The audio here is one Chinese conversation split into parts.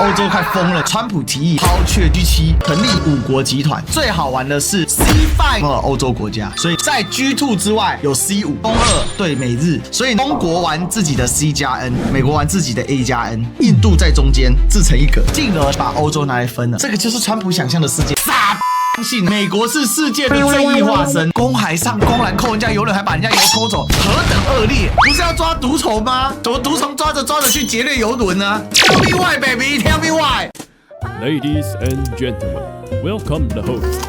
欧洲快疯了。川普提议抛却 G7，成立5国集团。最好玩的是 C5 欧洲国家，所以在 G2 之外有 C5，中2对美日，所以中国玩自己的 C 加 N， 美国玩自己的 A 加 N， 印度在中间自成一格，进而把欧洲拿来分了。这个就是川普想象的世界。相信美国是世界的正义化身，公海上公然扣人家油轮，还把人家油抽走，何等恶劣！不是要抓毒虫吗？怎么毒虫抓着去劫掠油轮呢 ？Tell me why, baby. Tell me why. Ladies and gentlemen, welcome the host.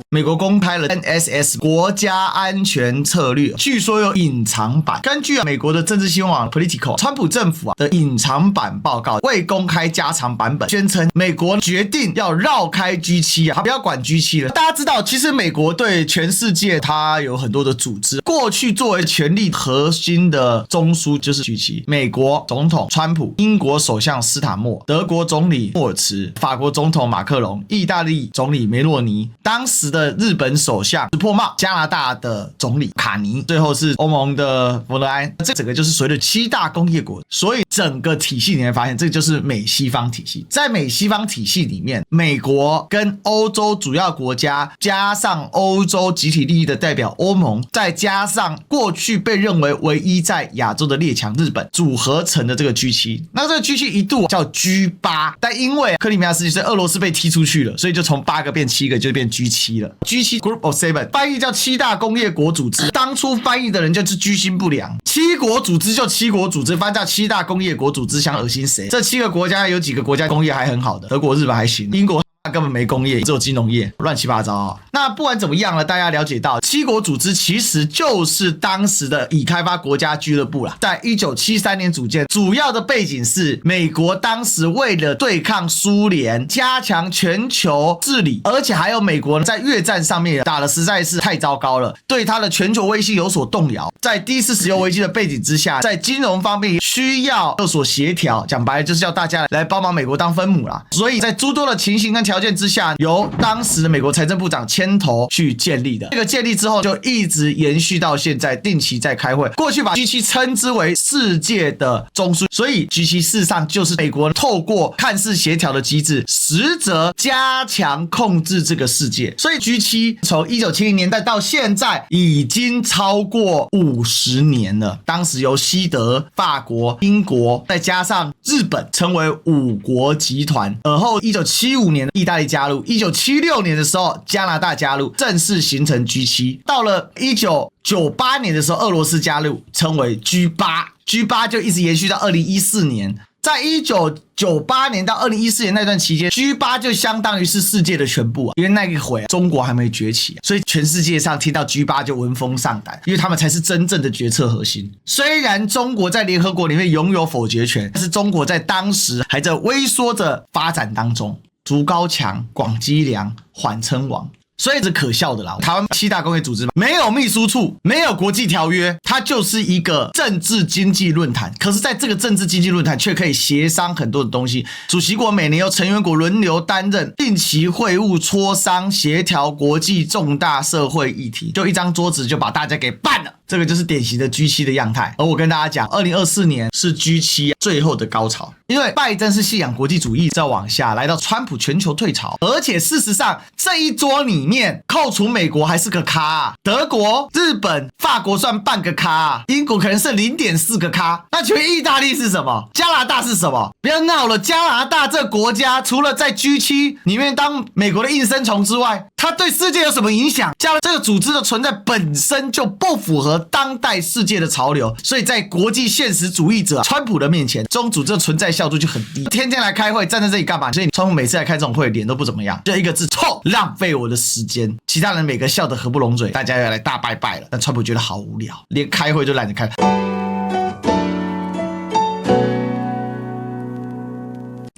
美国公开了 NSS 国家安全策略，据说有隐藏版。根据美国的政治新闻网 Politico， 川普政府的隐藏版报告未公开加长版本，宣称美国决定要绕开 G7 他不要管 G7 了。大家知道，其实美国对全世界它有很多的组织，过去作为权力核心的中枢就是 G7。美国总统川普、英国首相斯塔默、德国总理默尔茨、法国总统马克龙、意大利总理梅洛尼、当时的日本首相石破茂、加拿大的总理卡尼，最后是欧盟的冯德安，这整个就是随着7大工业国，所以整个体系你会发现，这就是美西方体系。在美西方体系里面，美国跟欧洲主要国家，加上欧洲集体利益的代表欧盟，再加上过去被认为唯一在亚洲的列强日本，组合成的这个 G7。那这个 G7 一度叫 G8， 但因为克里米亚事件，所以俄罗斯被踢出去了，所以就从8个变7个，就变 G7 了。G7 Group of Seven 翻译叫7大工业国组织，当初翻译的人就是居心不良。7国组织就7国组织，翻叫7大工业国组织，想恶心谁？这7个国家有几个国家工业还很好的，德国、日本还行，英国根本没工业，只有金融业，乱七八糟啊。那不管怎么样了，大家了解到7国组织其实就是当时的已开发国家俱乐部啦，在1973年组建，主要的背景是美国当时为了对抗苏联，加强全球治理，而且还有美国在越战上面打得实在是太糟糕了，对它的全球威信有所动摇。在第一次石油危机的背景之下，在金融方面需要有所协调，讲白了就是要大家来帮忙美国当分母啦。所以在诸多的情形跟条件之下，由当时的美国财政部长牵头去建立的。这个建立之后就一直延续到现在，定期在开会。过去把 G7 称之为世界的中枢，所以 G7 事实上就是美国透过看似协调的机制，实则加强控制这个世界。所以 G7 从1970年代到现在已经超过50年了。当时由西德、法国、英国再加上日本成为5国集团，而后1975年意大利加入，1976年的时候加拿大加入，正式形成 G7。到了1998年的时候俄罗斯加入，称为 G8， 就一直延续到2014年。在1998年到2014年那段期间， G8 就相当于是世界的全部因为那个会中国还没崛起，所以全世界上听到 G8 就闻风丧胆，因为他们才是真正的决策核心。虽然中国在联合国里面拥有否决权，但是中国在当时还在微缩着发展当中，筑高墙、广积粮、缓称王。所以是可笑的啦，台湾7大工业组织没有秘书处，没有国际条约，它就是一个政治经济论坛。可是在这个政治经济论坛却可以协商很多的东西，主席国每年由成员国轮流担任，定期会晤磋商协调国际重大社会议题，就一张桌子就把大家给办了。这个就是典型的 G7 的样态。而我跟大家讲2024年是 G7 最后的高潮，因为拜登是信仰国际主义，再往下来到川普全球退潮，而且事实上这一桌里面扣除美国还是个咖啊，德国、日本、法国算半个咖啊，英国可能是 0.4 个咖。那请问意大利是什么？加拿大是什么？不要闹了，加拿大这个国家除了在 G7 里面当美国的应声虫之外，它对世界有什么影响？加上这个组织的存在本身就不符合当代世界的潮流，所以在国际现实主义者川普的面前，这种组织的存在效度就很低。天天来开会，站在这里干嘛？所以川普每次来开这种会，脸都不怎么样，就一个字臭，浪费我的时间。其他人每个笑得合不拢嘴，大家要来大拜拜了。但川普觉得好无聊，连开会就懒得开。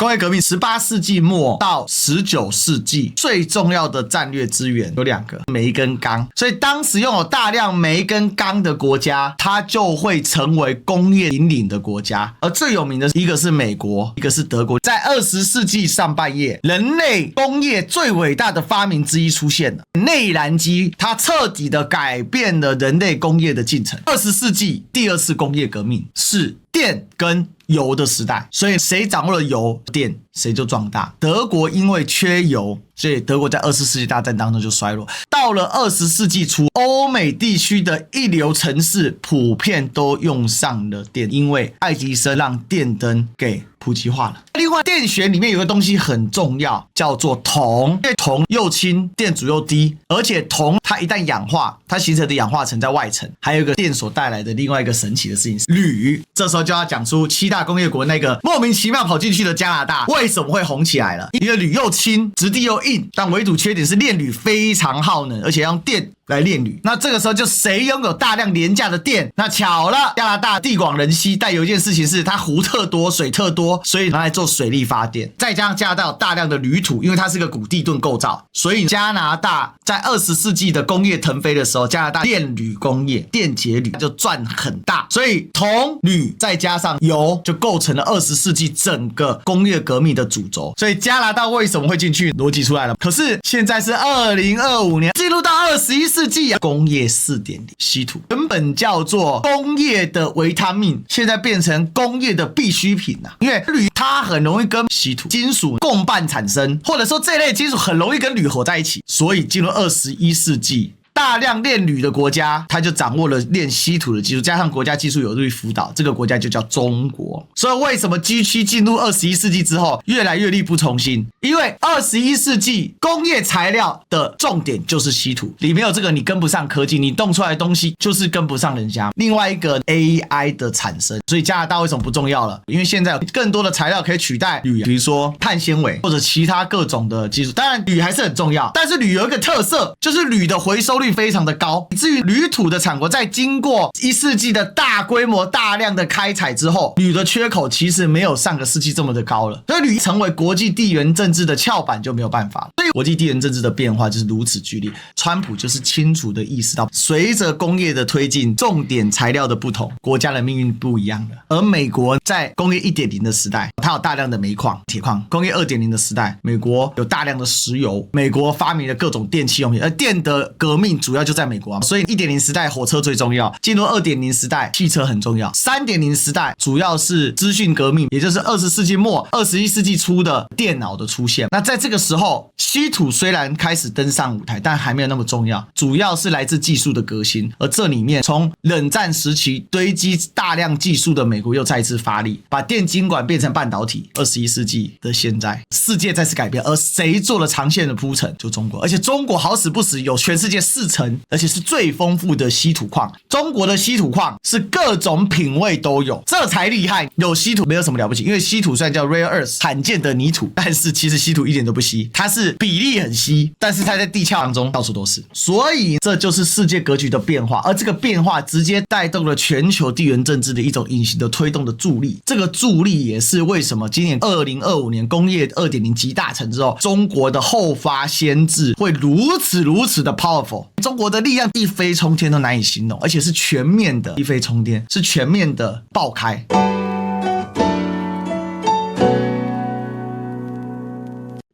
工业革命18世纪末到19世纪最重要的战略资源有2个，煤跟钢。所以当时拥有大量煤跟钢的国家，它就会成为工业引领的国家。而最有名的一个是美国，一个是德国。在20世纪上半叶，人类工业最伟大的发明之一出现了——内燃机，它彻底的改变了人类工业的进程。20世纪第2次工业革命是电跟油的时代，所以谁掌握了油电，谁就壮大。德国因为缺油，所以德国在20世纪大战当中就衰落。到了20世纪初，欧美地区的一流城市普遍都用上了电，因为爱迪生让电灯给普及化了。另外，电学里面有个东西很重要，叫做铜。因为铜又轻，电阻又低，而且铜它一旦氧化，它形成的氧化层在外层。还有一个电所带来的另外一个神奇的事情是铝。这时候就要讲出7大工业国那个莫名其妙跑进去的加拿大为什么会红起来了？因为铝又轻，质地又硬，但唯独缺点是炼铝非常耗能，而且要用电来炼铝。那这个时候就谁拥有大量廉价的电？那巧了，加拿大地广人稀，但有一件事情是它湖特多，水特多，所以拿来做水力发电。再加上加拿大有大量的铝土，因为它是个古地盾构造，所以加拿大在20世纪的工业腾飞的时候，加拿大炼铝工业、电解铝就赚很大。所以铜、铝再加上油，就构成了20世纪整个工业革命的主轴。所以加拿大为什么会进去？逻辑出来了。可是现在是2025年，进入到21世纪啊，工业4.0，稀土原本叫做工业的维他命，现在变成工业的必需品啊。因为铝它很容易跟稀土金属共伴产生，或者说这类金属很容易跟铝合在一起，所以进入21世纪。大量炼铝的国家，它就掌握了炼稀土的技术，加上国家技术有助于辅导，这个国家就叫中国。所以为什么 G7 进入21世纪之后越来越力不从心？因为21世纪工业材料的重点就是稀土，里面有这个你跟不上科技，你动出来的东西就是跟不上人家。另外一个 AI 的产生，所以加拿大为什么不重要了？因为现在有更多的材料可以取代铝，比如说碳纤维或者其他各种的技术。当然铝还是很重要，但是铝有一个特色，就是铝的回收率非常的高，以至于铝土的产国在经过1世纪的大规模大量的开采之后，铝的缺口其实没有上个世纪这么的高了，所以铝成为国际地缘政治的翘板就没有办法了。所以国际地缘政治的变化就是如此剧烈。川普就是清楚的意识到，随着工业的推进，重点材料的不同，国家的命运不一样了。而美国在工业 1.0 的时代，它有大量的煤矿、铁矿；工业 2.0 的时代，美国有大量的石油，美国发明了各种电器用品，而电的革命主要就在美国啊，所以 1.0 时代火车最重要，进入 2.0 时代汽车很重要， 3.0 时代主要是资讯革命，也就是20世纪末21世纪初的电脑的出现。那在这个时候，稀土虽然开始登上舞台，但还没有那么重要，主要是来自技术的革新。而这里面从冷战时期堆积大量技术的美国又再次发力，把电晶管变成半导体。21世纪的现在，世界再次改变，而谁做了长线的铺陈？就中国。而且中国好死不死有全世界4成，而且是最丰富的稀土矿。中国的稀土矿是各种品味都有，这才厉害。有稀土没有什么了不起，因为稀土虽然叫 rare earth 罕见的泥土，但是其实稀土一点都不稀，它是比例很稀，但是它在地壳当中到处都是。所以这就是世界格局的变化，而这个变化直接带动了全球地缘政治的一种隐形的推动的助力。这个助力也是为什么今年2025年工业 2.0 集大成之后，中国的后发先至会如此的 powerful。中国的力量一飞冲天都难以形容，而且是全面的一飞冲天，是全面的爆开。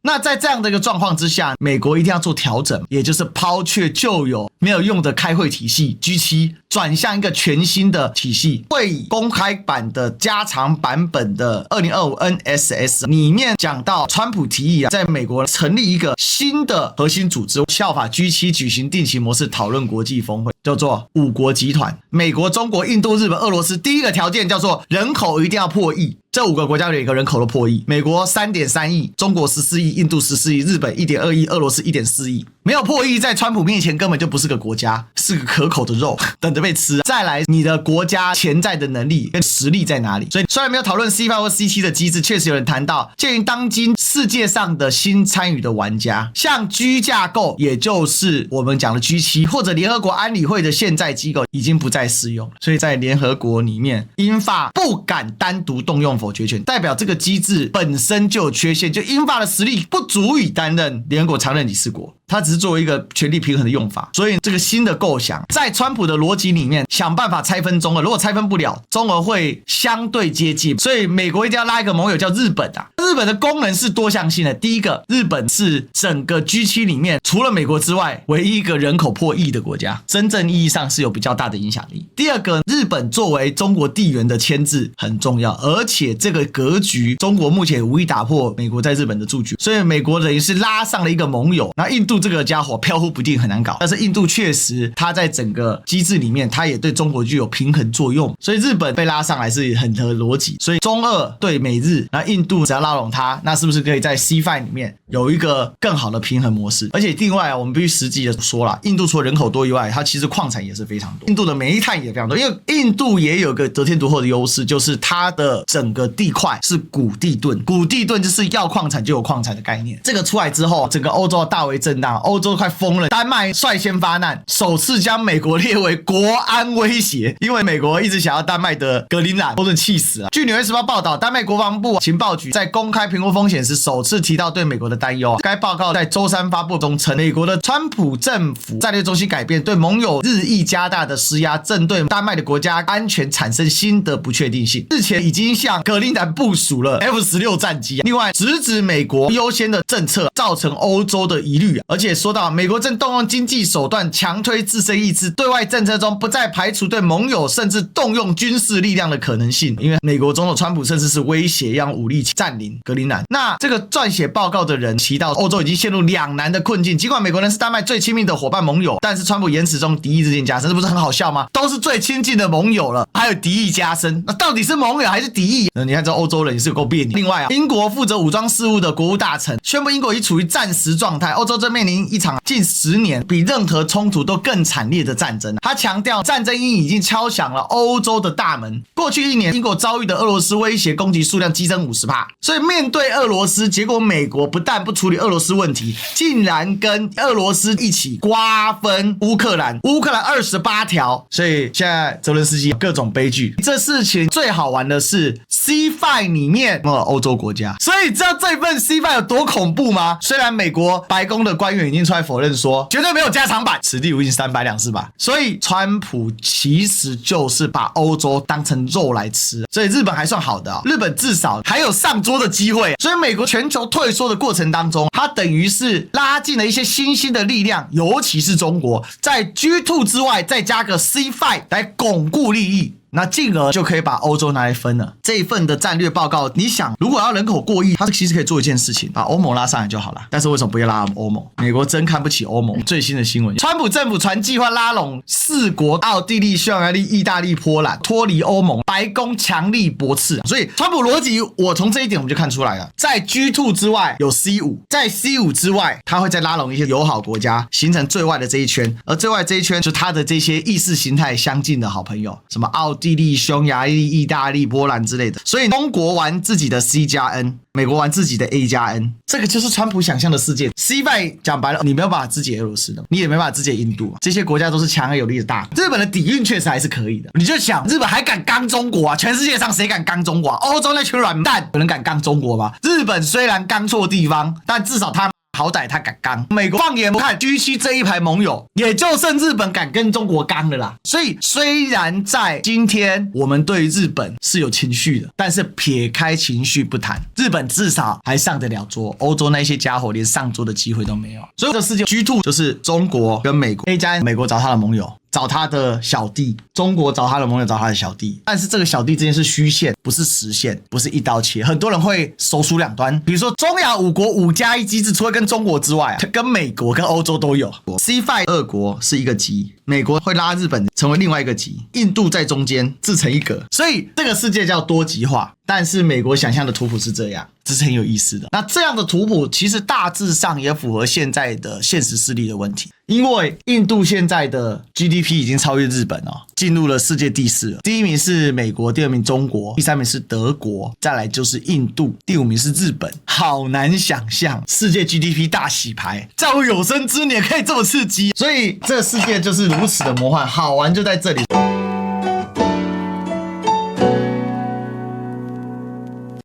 那在这样的一个状况之下，美国一定要做调整，也就是抛却旧有没有用的开会体系 G7， 转向一个全新的体系。会议公开版的加长版本的2025 NSS 里面讲到，川普提议在美国成立一个新的核心组织，效法 G7 举行定期模式讨论国际峰会，叫做5国集团。美国、中国、印度、日本、俄罗斯，第一个条件叫做人口一定要破亿。这5个国家有一个人口都破亿，美国 3.3 亿，中国14亿，印度14亿，日本 1.2 亿，俄罗斯 1.4 亿。没有破亿，在川普面前根本就不是个国家，是个可口的肉，等着被吃。再来，你的国家潜在的能力跟实力在哪里？所以虽然没有讨论 C5 或 C7 的机制，确实有人谈到，鉴于当今世界上的新参与的玩家，像 G 架构，也就是我们讲的 G7 或者联合国安理会的现在机构已经不再适用了，所以在联合国里面，英法不敢单独动用否决权，代表这个机制本身就有缺陷，就英法的实力不足以担任联合国常任理事国，它只是作为一个权力平衡的用法。所以这个新的构想，在川普的逻辑里面，想办法拆分中俄，如果拆分不了，中俄会相对接近，所以美国一定要拉一个盟友叫日本啊。日本的功能是多项性的，第一个，日本是整个 G7 里面除了美国之外唯一一个人口破亿的国家，真正意义上是有比较大的影响力。第二个，日本作为中国地缘的牵制很重要，而且这个格局中国目前无意打破美国在日本的驻军，所以美国等于是拉上了一个盟友。那印度这个家伙飘忽不定，很难搞，但是印度确实它在整个机制里面它也对中国具有平衡作用，所以日本被拉上来是很合逻辑。所以中俄对美日，那印度只要拉拢它，那是不是可以在 C5 里面有一个更好的平衡模式？而且另外我们必须实际的说啦，印度除了人口多以外，它其实矿产也是非常多，印度的煤炭也非常多，因为印度也有个得天独厚的优势，就是它的整个地块是古地顿，古地顿就是要矿产就有矿产的概念。这个出来之后，整个欧洲大为震荡，欧洲快疯了，丹麦率先发难，首次将美国列为国安威胁，因为美国一直想要丹麦的格陵兰，都是气死了。据纽约时报报道，丹麦国防部情报局在公开评估风险时，首次提到对美国的担忧。该报告在周三发布中称，美国的川普政府战略中心改变，对盟友日益加大的施压，正对丹麦的国家安全产生新的不确定性。日前已经向格陵兰部署了 F-16 战机，另外直指美国优先的政策造成欧洲的疑虑，而且说到美国正动用经济手段强推自身意志，对外政策中不再排除对盟友甚至动用军事力量的可能性，因为美国总统川普甚至是威胁要用武力占领格陵兰。那这个撰写报告的人提到，欧洲已经陷入两难的困境，尽管美国人是丹麦最亲密的伙伴盟友，但是川普言辞中敌意日渐加深，这不是很好笑吗？都是最亲近的盟友了，还有敌意加深，那到底是盟友还是敌意？你看这欧洲人也是有够别扭。另外英国负责武装事务的国务大臣宣布，英国已处于战时状态，欧洲正面临一场近10年比任何冲突都更惨烈的战争。他强调，战争阴影已经敲响了欧洲的大门。过去1年，英国遭遇的俄罗斯威胁攻击数量激增50%，所以面对俄罗斯，结果美国不但不处理俄罗斯问题，竟然跟俄罗斯一起瓜分乌克兰28条，所以现在泽伦斯基各种悲剧。这事情最好玩的是 C5 里面欧洲国家，所以知道这份 C5 有多恐怖吗？虽然美国白宫的官员已经出来否认说绝对没有加长版，此地无银三百两是吧？所以川普其实就是把欧洲当成肉来吃，所以日本还算好的日本至少还有上桌的机会。所以美国全球退缩的过程当中，它等于是拉进了一些新兴的力量，尤其是中国，在 G2 之外再加个 C5 来巩固利益，那进而就可以把欧洲拿来分了。这一份的战略报告，你想如果要人口过亿，它其实可以做一件事情，把欧盟拉上来就好了。但是为什么不要拉欧盟？美国真看不起欧盟。最新的新闻，川普政府传计划拉拢4国奥地利、匈牙利、意大利、波兰脱离欧盟，白宫强力驳斥。所以川普逻辑，我从这一点我们就看出来了，在 G2 之外有 C5， 在 C5 之外他会再拉拢一些友好国家，形成最外的这一圈，而最外这一圈就是他的这些意识形态相近的好朋友，什么奥地利、匈牙利、意大利、波兰之类的。所以中国玩自己的 C+N， 美国玩自己的 A+N， 这个就是川普想象的世界。C5 讲白了，你没有办法肢解俄罗斯的，你也没办法肢解印度，这些国家都是强而有力的大国。日本的底蕴确实还是可以的，你就想日本还敢刚中国啊？全世界上谁敢刚中国啊？欧洲那群软蛋有人敢刚中国吗？日本虽然刚错地方，但至少他好歹他敢刚。美国放眼不看 G7 这一排盟友，也就剩日本敢跟中国刚了啦。所以虽然在今天我们对日本是有情绪的，但是撇开情绪不谈，日本至少还上得了桌，欧洲那些家伙连上桌的机会都没有。所以这世界 G2 就是中国跟美国 A+N， 美国找他的盟友，找他的小弟，中国找他的盟友，找他的小弟。但是这个小弟之间是虚线，不是实线，不是一刀切。很多人会手数两端，比如说中亚5国5+1机制，除了跟中国之外跟美国跟欧洲都有。C5 俄国是一个级美国会拉日本成为另外一个极，印度在中间自成一格，所以这个世界叫多极化。但是美国想象的图谱是这样，这是很有意思的。那这样的图谱其实大致上也符合现在的现实势力的问题，因为印度现在的 GDP 已经超越日本哦，进入了世界第4了。第1名是美国，第2名中国，第3名是德国，再来就是印度，第5名是日本。好难想象世界 GDP 大洗牌，在我有生之年可以这么刺激，所以这个世界就是如此的魔幻，好玩就在这里。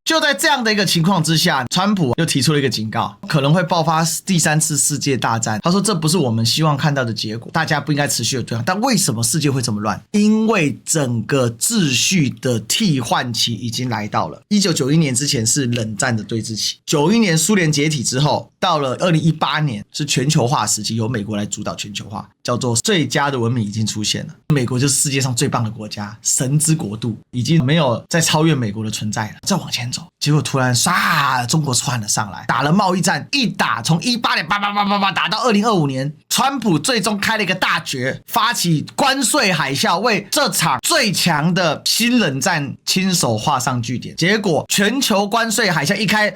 就在这样的一个情况之下，川普又提出了一个警告，可能会爆发第3次世界大战。他说这不是我们希望看到的结果，大家不应该持续的对抗。但为什么世界会这么乱？因为整个秩序的替换期已经来到了。1991年之前是冷战的对峙期，91年苏联解体之后，到了2018年是全球化时期，由美国来主导全球化，叫做最佳的文明已经出现了。美国就是世界上最棒的国家，神之国度，已经没有再超越美国的存在了。再往前走，结果突然中国窜了上来，打了贸易战，一打从18年打到2025年，川普最终开了一个大决，发起关税海啸，为这场最强的新冷战亲手画上句点。结果全球关税海啸一开，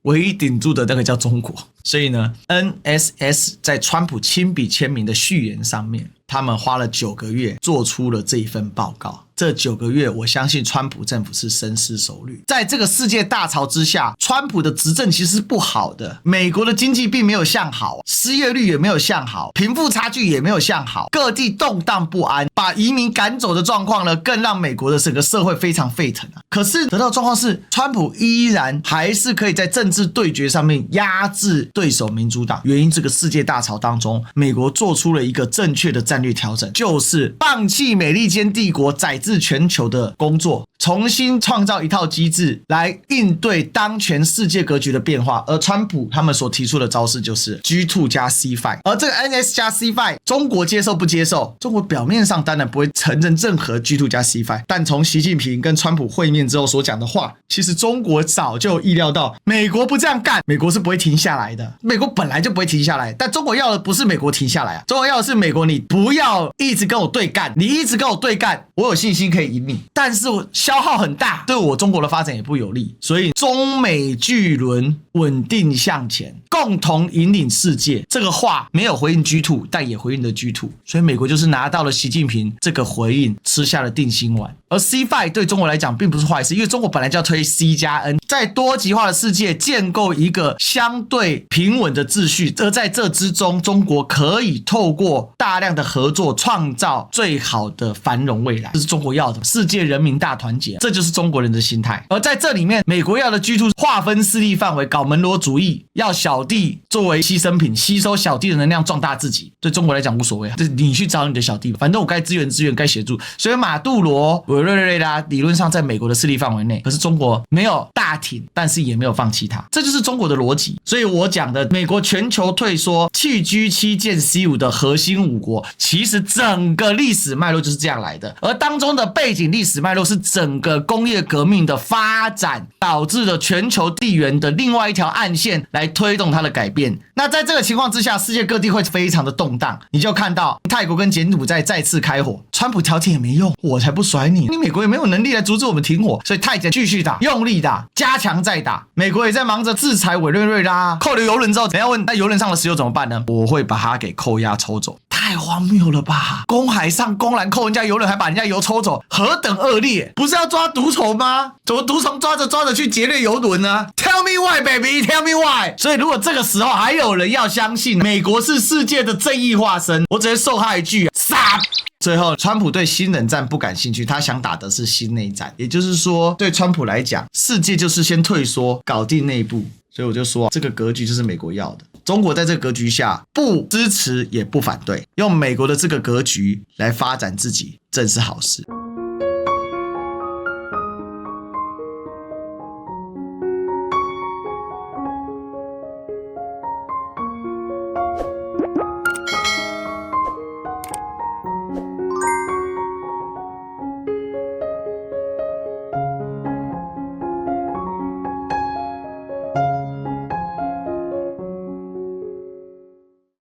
唯一顶住的那个叫中国。所以呢 NSS 在川普亲笔签名的序言上面，他们花了9个月做出了这一份报告。这9个月，我相信川普政府是深思熟虑。在这个世界大潮之下，川普的执政其实是不好的。美国的经济并没有向好，失业率也没有向好，贫富差距也没有向好，各地动荡不安，把移民赶走的状况呢，更让美国的整个社会非常沸腾啊。可是得到的状况是，川普依然还是可以在政治对决上面压制对手民主党。原因这个世界大潮当中，美国做出了一个正确的战略调整，就是放弃美利坚帝国宰制全球的工作，重新创造一套机制来应对当前世界格局的变化。而川普他们所提出的招式就是 G2 加 C5， 而这个 NS 加 C5 中国接受不接受？中国表面上当然不会承认任何 G2 加 C5， 但从习近平跟川普会面之后所讲的话，其实中国早就意料到美国不这样干，美国是不会停下来的。美国本来就不会停下来，但中国要的不是美国停下来啊，中国要的是美国你不要一直跟我对干，你一直跟我对干，我有信心可以赢你，但是消耗很大，对我中国的发展也不有利。所以中美巨轮稳定向前，共同引领世界，这个话没有回应 G2， 但也回应了 G2， 所以美国就是拿到了习近平这个回应，吃下了定心丸。而 C5 对中国来讲并不是坏事，因为中国本来就要推 C 加 N， 在多极化的世界建构一个相对平稳的秩序，而在这之中，中国可以透过大量的合作创造最好的繁荣未来，这是中国要的，世界人民大团结，这就是中国人的心态。而在这里面，美国要的 G2 划分势力范围，搞门罗主义，要小弟作为牺牲品，吸收小弟的能量壮大自己，对中国来讲无所谓，你去找你的小弟，反正我该支援该协助。所以马杜罗、委内瑞拉理论上在美国的势力范围内，可是中国没有大挺，但是也没有放弃它，这就是中国的逻辑。所以我讲的美国全球退缩、弃 G7 建 C5 的核心5国，其实整个历史脉络就是这样来的。而当中的背景历史脉络是整个工业革命的发展导致了全球地缘的另外一条暗线来推动它的改变。那在这个情况之下，世界各地会非常的动荡。你就看到泰国跟柬埔寨再次开火，川普调停也没用，我才不甩你，你美国也没有能力来阻止我们停火，所以泰柬继续打，用力打，加强再打。美国也在忙着制裁委内瑞拉，扣留油轮之后，等一下问那油轮上的石油怎么办呢？我会把它给扣押抽走。太荒谬了吧！公海上公然扣人家油轮，还把人家油抽走，何等恶劣！不是要抓毒虫吗？怎么毒虫抓着去劫掠油轮呢 ？Tell me why, baby, tell me why。所以如果这个时候还有人要相信美国是世界的正义化身，我只会送他一句：傻。最后，川普对新冷战不感兴趣，他想打的是新内战。也就是说，对川普来讲，世界就是先退缩，搞定内部。所以我就说，这个格局就是美国要的。中国在这个格局下，不支持也不反对，用美国的这个格局来发展自己，正是好事。